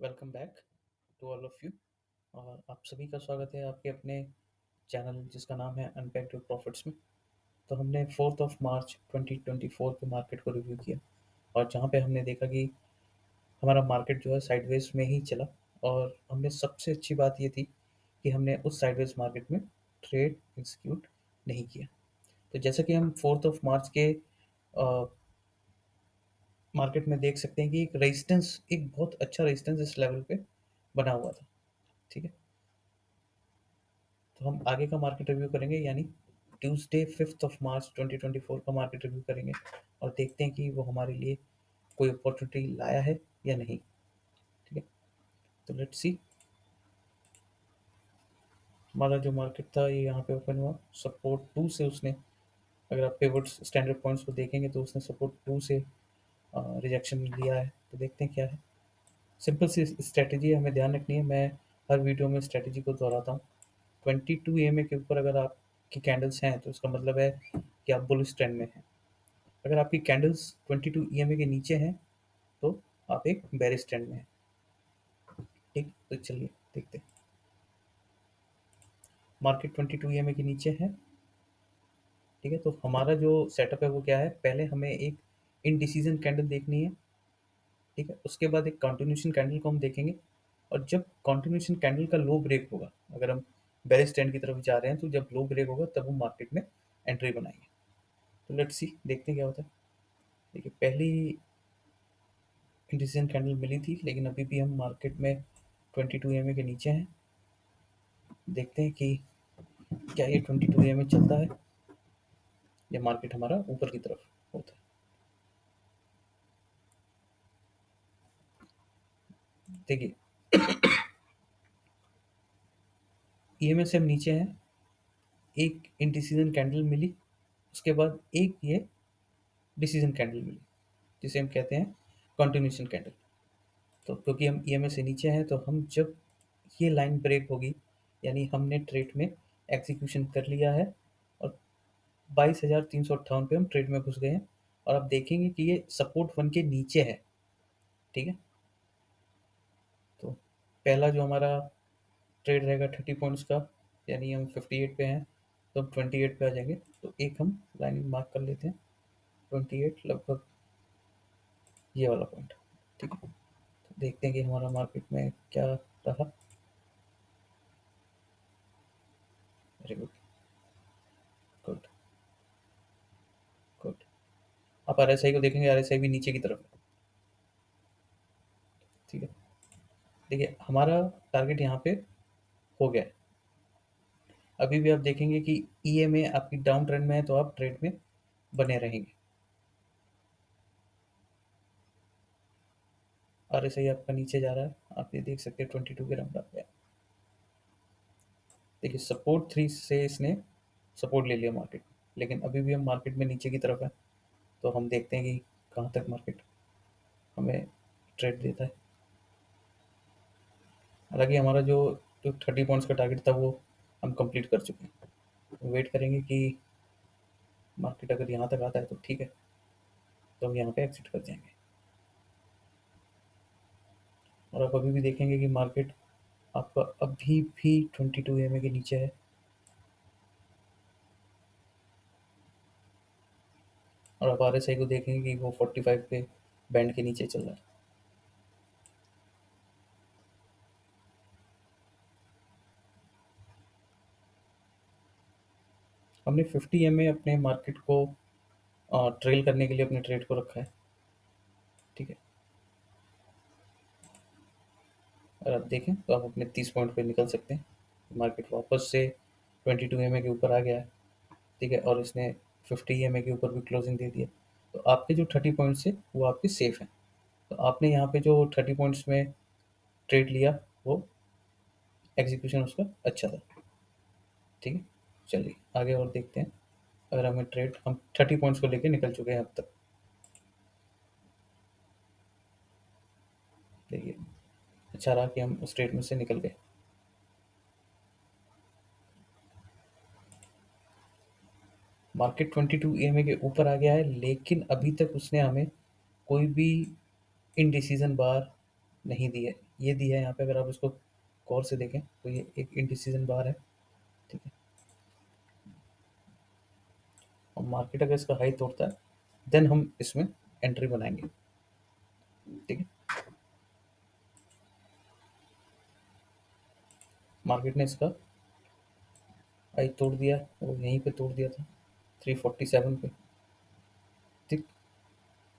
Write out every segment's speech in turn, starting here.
Welcome back to all of you. और आप सभी का स्वागत है आपके अपने चैनल जिसका नाम है अनपैक्ड विद प्रॉफिट्स में। तो हमने 4 ऑफ मार्च 2024 के मार्केट को रिव्यू किया और जहाँ पे हमने देखा कि हमारा मार्केट जो है साइडवेज में ही चला। और हमने सबसे अच्छी बात ये थी कि हमने उस साइडवेज मार्केट में ट्रेड एग्जीक्यूट नहीं किया। तो जैसा कि हम 4 ऑफ मार्च के मार्केट में देख सकते हैं कि एक रेजिस्टेंस, एक बहुत अच्छा रेजिस्टेंस इस लेवल पे बना हुआ था। ठीक है, तो हम आगे का मार्केट रिव्यू करेंगे, यानी ट्यूसडे 5 ऑफ मार्च 2024 का मार्केट रिव्यू करेंगे और देखते हैं कि वो हमारे लिए कोई अपॉर्चुनिटी लाया है या नहीं। ठीक है, तो लेट्स सी। हमारा जो मार्केट था ये यहाँ पे ओपन हुआ सपोर्ट 2 से। उसने, अगर आप पिवट्स स्टैंडर्ड पॉइंट्स को देखेंगे तो उसने सपोर्ट 2 से रिजेक्शन लिया है। तो देखते हैं क्या है। सिंपल सी स्ट्रैटेजी हमें ध्यान रखनी है। मैं हर वीडियो में स्ट्रैटेजी को दोहराता हूँ। 22 EMA के ऊपर अगर आपकी कैंडल्स हैं तो इसका मतलब है कि आप बुलिश ट्रेंड में हैं। अगर आपकी कैंडल्स 22 EMA के नीचे हैं तो आप एक बेरिश ट्रेंड में हैं। ठीक, तो चलिए देखते हैं। मार्केट 22 EMA के नीचे है। ठीक है, तो हमारा जो सेटअप है वो क्या है, पहले हमें एक इनडिसीजन कैंडल देखनी है। ठीक है, उसके बाद एक कंटिन्यूशन कैंडल को हम देखेंगे। और जब कंटिन्यूशन कैंडल का लो ब्रेक होगा, अगर हम बेरिश ट्रेंड की तरफ जा रहे हैं तो जब लो ब्रेक होगा तब हम मार्केट में एंट्री बनाएंगे। तो लेट्स सी, देखते हैं क्या होता है। देखिए, पहली डिसीजन कैंडल मिली थी लेकिन अभी भी हम मार्केट में 22 EMA के नीचे हैं। देखते हैं कि क्या ये 22 EMA चलता है या मार्केट हमारा ऊपर की तरफ होता है। देखिए, EMA से हम नीचे हैं, एक इंडिसीजन कैंडल मिली, उसके बाद एक ये डिसीजन कैंडल मिली जिसे हम कहते हैं कंटिन्यूशन कैंडल। तो क्योंकि हम EMA से नीचे हैं तो हम जब ये लाइन ब्रेक होगी, यानी हमने ट्रेड में एग्जीक्यूशन कर लिया है और 22,358 पे हम ट्रेड में घुस गए हैं। और आप देखेंगे कि ये सपोर्ट 1 के नीचे है। ठीक है, तो पहला जो हमारा ट्रेड रहेगा 30 पॉइंट्स का, यानी हम 58 पे हैं तो हम 28 पे आ जाएंगे। तो एक हम लाइन मार्क कर लेते हैं 28, लगभग ये वाला पॉइंट। ठीक है, तो देखते हैं कि हमारा मार्केट में क्या रहा। Very good, good, good. आप RSI को देखेंगे, RSI भी नीचे की तरफ है। ठीक है, देखिए हमारा टारगेट यहाँ पे हो गया है। अभी भी आप देखेंगे कि EMA आपकी डाउन ट्रेंड में है तो आप ट्रेड में बने रहेंगे। RSI आपका नीचे जा रहा है, आप ये देख सकते हैं 22 के राउंड आप गया। देखिए, सपोर्ट 3 से इसने सपोर्ट ले लिया मार्केट, लेकिन अभी भी हम मार्केट में नीचे की तरफ है। तो हम देखते हैं कि कहाँ तक मार्केट हमें ट्रेड देता है। हालांकि हमारा जो जो 30 पॉइंट्स का टारगेट था वो हम कंप्लीट कर चुके हैं। वेट करेंगे कि मार्केट अगर यहाँ तक आता है तो ठीक है, तो हम यहाँ पे एग्जिट कर जाएंगे। और आप अभी भी देखेंगे कि मार्केट आपका अभी भी 22 EMA के नीचे है। और आप RSI को देखेंगे कि वो 45 पे बैंड के नीचे चल रहा है। हमने 50 EMA अपने मार्केट को ट्रेल करने के लिए अपने ट्रेड को रखा है। ठीक है, अगर आप देखें तो आप अपने 30 पॉइंट पे निकल सकते हैं। मार्केट वापस से 22 EMA के ऊपर आ गया है। ठीक है, और इसने 50 EMA के ऊपर भी क्लोजिंग दे दी है। तो आपके जो 30 पॉइंट्स है वो आपके सेफ हैं। तो आपने यहाँ पे जो 30 पॉइंट्स में ट्रेड लिया वो एग्जीक्यूशन उसका अच्छा था। ठीक है, चलिए आगे और देखते हैं। अगर हमें ट्रेड, हम 30 पॉइंट्स को लेके निकल चुके हैं अब तक। देखिए, अच्छा रहा कि हम उस ट्रेड में से निकल गए। मार्केट 22 EMA के ऊपर आ गया है, लेकिन अभी तक उसने हमें कोई भी इनडिसीजन बार नहीं दी है, ये दी है यहाँ पे। अगर आप इसको गौर से देखें तो ये एक इंडिसीजन बार है, ठीक है। और मार्केट अगर इसका हाई तोड़ता है देन हम इसमें एंट्री बनाएंगे, ठीक है। मार्केट ने इसका हाई तोड़ दिया और यहीं पे तोड़ दिया था 347 पे, ठीक।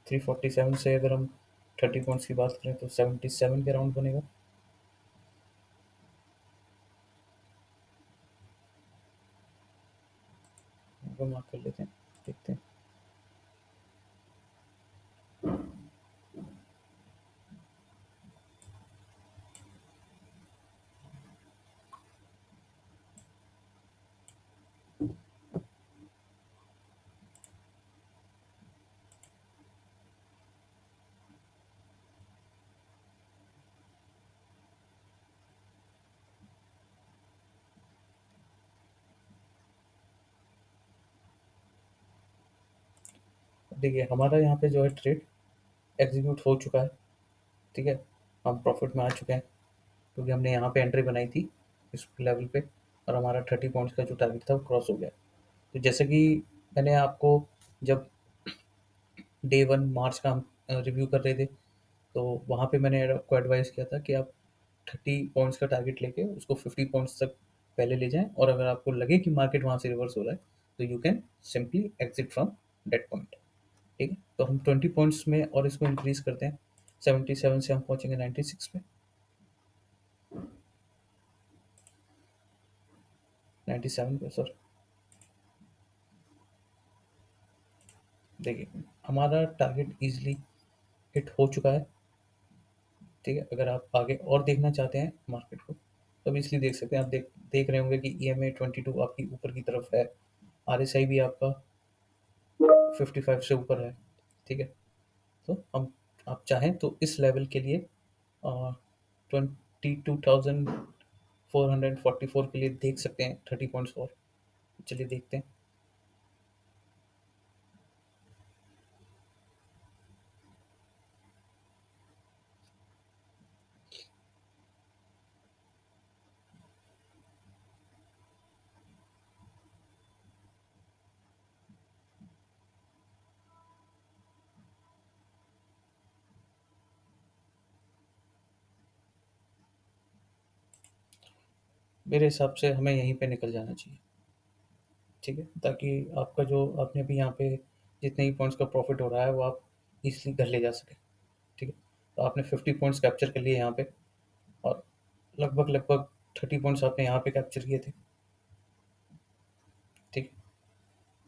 347 से अगर हम 30 पॉइंट्स की बात करें तो 77 के राउंड बनेगा। मार्क कर लेते हैं, देखते हैं। देखिए हमारा यहाँ पे जो है ट्रेड एग्जीक्यूट हो चुका है, ठीक है। हम प्रॉफिट में आ चुके हैं क्योंकि हमने यहाँ पे एंट्री बनाई थी इस लेवल पे, और हमारा 30 पॉइंट्स का जो टारगेट था वो क्रॉस हो गया। तो जैसे कि मैंने आपको जब डे वन मार्च का हम रिव्यू कर रहे थे तो वहाँ पे मैंने आपको एडवाइस किया था कि आप 30 पॉइंट्स का टारगेट लेके उसको 50 पॉइंट्स तक पहले ले जाएं, और अगर आपको लगे कि मार्केट वहाँ से रिवर्स हो रहा है तो you can simply exit from that point, ठीक है। तो हम 20 पॉइंट्स में और इसको इंक्रीज करते हैं, 77 से हम पहुंचेंगे 96 पे, 97 पे सर। देखिए हमारा टारगेट इजीली हिट हो चुका है, ठीक है। अगर आप आगे और देखना चाहते हैं मार्केट को तो भी इसलिए देख सकते हैं। आप देख रहे होंगे कि EMA 22 आपकी ऊपर की तरफ है, RSI भी आपका 55 से ऊपर है, ठीक है। तो हम आप चाहें तो इस लेवल के लिए 22,444 के लिए देख सकते हैं 30 पॉइंट्स और। चलिए देखते हैं। मेरे हिसाब से हमें यहीं पे निकल जाना चाहिए, ठीक है, ताकि आपका जो आपने अभी यहाँ पे जितने ही पॉइंट्स का प्रॉफिट हो रहा है वो आप इजीली घर ले जा सके, ठीक है। तो आपने 50 पॉइंट्स कैप्चर कर लिए यहाँ पे, और लगभग लगभग 30 पॉइंट्स आपने यहाँ पे कैप्चर किए थे, ठीक है।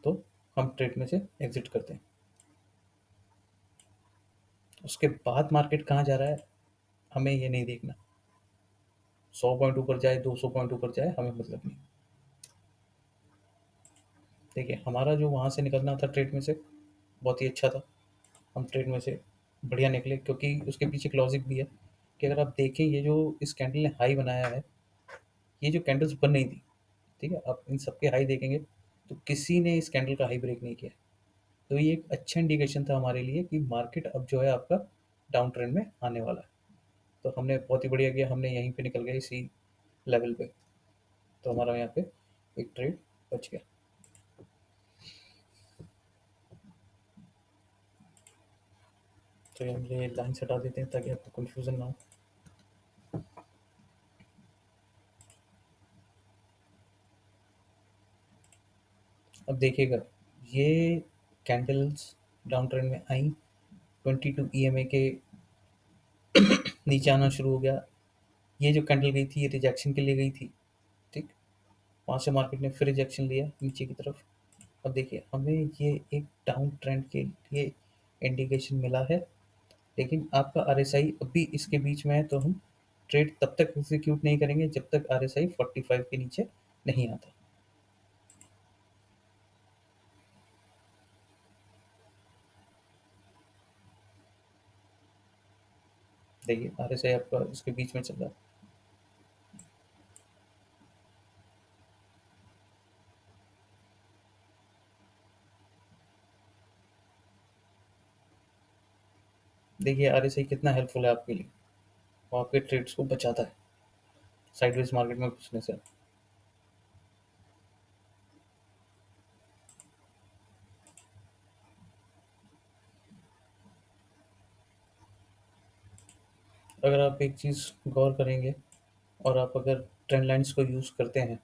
तो हम ट्रेड में से एग्जिट करते हैं। उसके बाद मार्केट कहाँ जा रहा है हमें ये नहीं देखना। 100 पॉइंट ऊपर जाए, 200 पॉइंट ऊपर जाए, हमें मतलब नहीं। देखिए हमारा जो वहाँ से निकलना था ट्रेड में से बहुत ही अच्छा था। हम ट्रेड में से बढ़िया निकले क्योंकि उसके पीछे एक लॉजिक भी है कि अगर आप देखें ये जो इस कैंडल ने हाई बनाया है, ये जो कैंडल्स बन नहीं थी, ठीक है। आप इन सबके हाई देखेंगे तो किसी ने इस कैंडल का हाई ब्रेक नहीं किया। तो ये एक अच्छा इंडिकेशन था हमारे लिए कि मार्केट अब जो है आपका डाउन ट्रेंड में आने वाला है। तो हमने बहुत ही बढ़िया किया, हमने यहीं पे निकल गए इसी लेवल पे। तो हमारा यहाँ पे एक ट्रेड बच गया। तो हम ये लाइन हटा देते हैं ताकि आपको कंफ्यूजन ना हो। अब देखिएगा ये कैंडल्स डाउन ट्रेंड में आई, 22 EMA के नीचे आना शुरू हो गया। ये जो कैंडल गई थी ये रिजेक्शन के लिए गई थी, ठीक। वहाँ से मार्केट ने फिर रिजेक्शन लिया नीचे की तरफ। अब देखिए हमें ये एक डाउन ट्रेंड के लिए इंडिकेशन मिला है, लेकिन आपका RSI अभी इसके बीच में है, तो हम ट्रेड तब तक एग्जीक्यूट नहीं करेंगे जब तक RSI 45 के नीचे नहीं आता। देखिए RSI आपका इसके बीच में चल रहा है। देखिए RSI कितना हेल्पफुल है आपके लिए। वो आपके ट्रेड्स को बचाता है साइडवेज मार्केट में घुसने से। अगर आप एक चीज़ गौर करेंगे और आप अगर ट्रेंड लाइन्स को यूज़ करते हैं,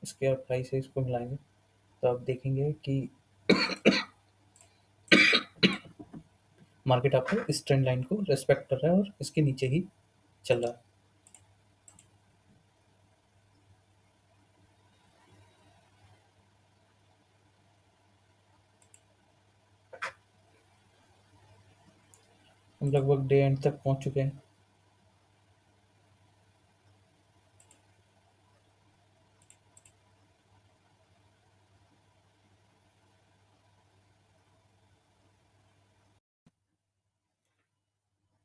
इसके आप हाई से इसको मिलाएंगे, तो आप देखेंगे कि मार्केट आपको इस ट्रेंड लाइन को रेस्पेक्ट कर रहा है और इसके नीचे ही चल रहा है। हम लगभग डे एंड तक पहुंच चुके हैं।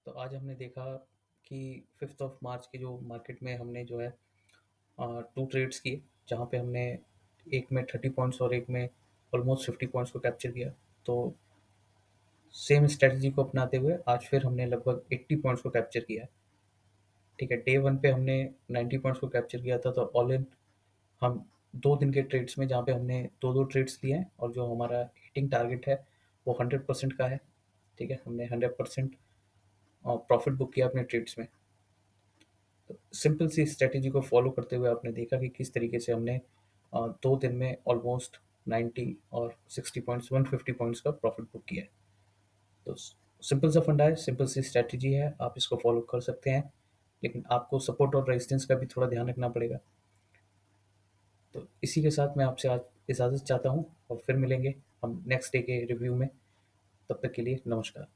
तो आज हमने देखा कि 5 मार्च की जो मार्केट में हमने जो है 2 ट्रेड्स किए, जहाँ पे हमने एक में 30 पॉइंट्स और एक में ऑलमोस्ट 50 पॉइंट्स को कैप्चर किया। तो सेम स्ट्रेटजी को अपनाते हुए आज फिर हमने लगभग 80 पॉइंट्स को कैप्चर किया है। ठीक है, डे वन पे हमने 90 पॉइंट्स को कैप्चर किया था, तो ऑल इन हम 2 दिन के ट्रेड्स में, जहाँ पे हमने दो दो ट्रेड्स लिए हैं और जो हमारा हिटिंग टारगेट है वो 100% का है। ठीक है, हमने 100% प्रॉफिट बुक किया अपने ट्रेड्स में। तो सिंपल सी स्ट्रेटेजी को फॉलो करते हुए आपने देखा कि किस तरीके से हमने 2 दिन में ऑलमोस्ट 90 और 60 पॉइंट्स 150 पॉइंट्स का प्रॉफिट बुक किया है। तो सिंपल सा फंडा है, सिंपल सी स्ट्रेटेजी है, आप इसको फॉलो कर सकते हैं, लेकिन आपको सपोर्ट और रेजिस्टेंस का भी थोड़ा ध्यान रखना पड़ेगा। तो इसी के साथ मैं आपसे आज इजाज़त चाहता हूँ और फिर मिलेंगे हम नेक्स्ट डे के रिव्यू में। तब तक के लिए नमस्कार।